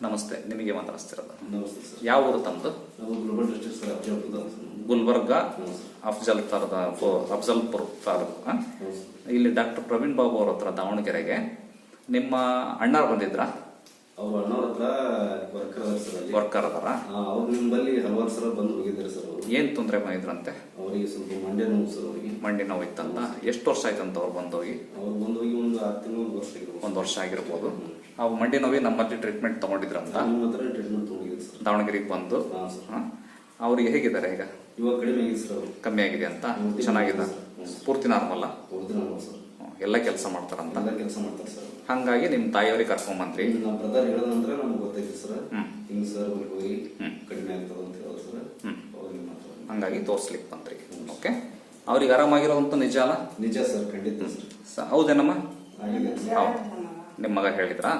ನಮಸ್ತೆ, ನಿಮಗೆ ಮಾತಾಡಿಸ್ತಿರೋದು. ನಮಸ್ತೆ ಸರ್. ಯಾವ ಊರು ತಮ್ಮದು? ನಾವು global district sir, Afzalpur Gulbarga, ಹೌದು ಅಫಜಲ್ಪುರ ತಾಲೂಕು. ಸರ್. ಇಲ್ಲಿ ಡಾಕ್ಟರ್ ಪ್ರವೀಣ್ ಬಾಬು ಅವ್ರ ಹತ್ರ ದಾವಣಗೆರೆಗೆ ನಿಮ್ಮ ಅಣ್ಣಾರು ಬಂದಿದ್ರ? ಅವ್ರ ಅಣ್ಣವ್ರ ಹತ್ರ ವರ್ಕರ್ ಅದಾರ ಸರ್, ಅಲ್ಲಿ ವರ್ಕರ್ ಅದಾರ. ಅವ್ರು ನಿಮ್ಮಲ್ಲಿ ಹಲವಾರು ಸಲ ಬಂದು ಹೋಗಿದ್ದಾರೆ ಸರ್. ಅವರು ಏನ್ ತೊಂದರೆ ಬಂದಿದ್ರಂತೆ? ಅವರಿಗೆ ಸ್ವಲ್ಪ ಮಂಡ್ಯ ನೋವು ಸರ್. ಅವರಿಗೆ ಮಂಡಿ ನೋವು ಇತ್ತಂತ. ಎಷ್ಟು ವರ್ಷ ಆಯ್ತಂತ ಅವ್ರು ಬಂದೋಗಿ? ಅವ್ರು ಬಂದು ಹೋಗಿ ಒಂದು 6 ತಿಂಗಳು 1 ವರ್ಷ ಆಗಿರ್ಬೋದು. 1 ವರ್ಷ ಆಗಿರ್ಬೋದು. ಆ ಮಂಡಿ ನೋವಿ ನಮ್ಮಲ್ಲಿ ಟ್ರೀಟ್ಮೆಂಟ್ ತಗೊಂಡಿದ್ರಂತ. ನಿಮ್ಮ ಹತ್ರ ಟ್ರೀಟ್ಮೆಂಟ್ ತೊಗೊಂಡಿದ್ದೀವಿ ಸರ್, ದಾವಣಗೆರೆಗೆ ಬಂದು. ಹಾಂ ಸರ್. ಅವ್ರಿಗೆ ಹೇಗಿದ್ದಾರೆ ಈಗ? ಇವಾಗ ಕಡಿಮೆ ಆಗಿದೆ ಸರ್. ಅವರು ಕಮ್ಮಿ ಆಗಿದೆ ಅಂತ? ಚೆನ್ನಾಗಿದೆ, ಪೂರ್ತಿ ನಾರ್ಮಲ್ಲ? Original sir. ಎಲ್ಲ ಕೆಲಸ ಮಾಡ್ತಾರಂತ. ಎಲ್ಲ ಕೆಲಸ ಮಾಡ್ತಾರೆ ಸರ್. ಹಂಗಾಗಿ ನಿಮ್ಮ ತಾಯಿಯವ್ರಿಗೆ ಕರ್ಕೊಂಬಂದ್ರಿ. ನಮ್ಮ ಬ್ರದರ್ ಹೇಳಿದ ನಂತರ ನಮ್ಗೆ ಗೊತ್ತಾಯ್ತು ಸರ್. ಹ್ಮ್. ಹಿಂಗೆ ಸರ್ ಹೋಗಿ ಕಡಿಮೆ ಆಗ್ತದೆ ಅಂತ ಹೇಳಿದ್ರು ಸರ್. ಹ್ಮ್. ಅವಾಗ ನಿಮ್ಮ ಹತ್ರ ಹಂಗಾಗಿ ತೋರ್ಸ್ಲಿಕ್ಕೆ ಬಂದ್ರಿ. ಓಕೆ, ಅವ್ರಿಗೆ ಆರಾಮಾಗಿರೋದಂತ ನಿಜ ಅಲ್ಲ? ನಿಜ ಸರ್, ಖಂಡಿತ ಸರ್. ಹೌದೇನಮ್ಮ? ಆಗಿದೆ ಸರ್. ಹೌದು. ನಿಮ್ಮ ಮಗ ಹೇಳಿದ್ರಾ?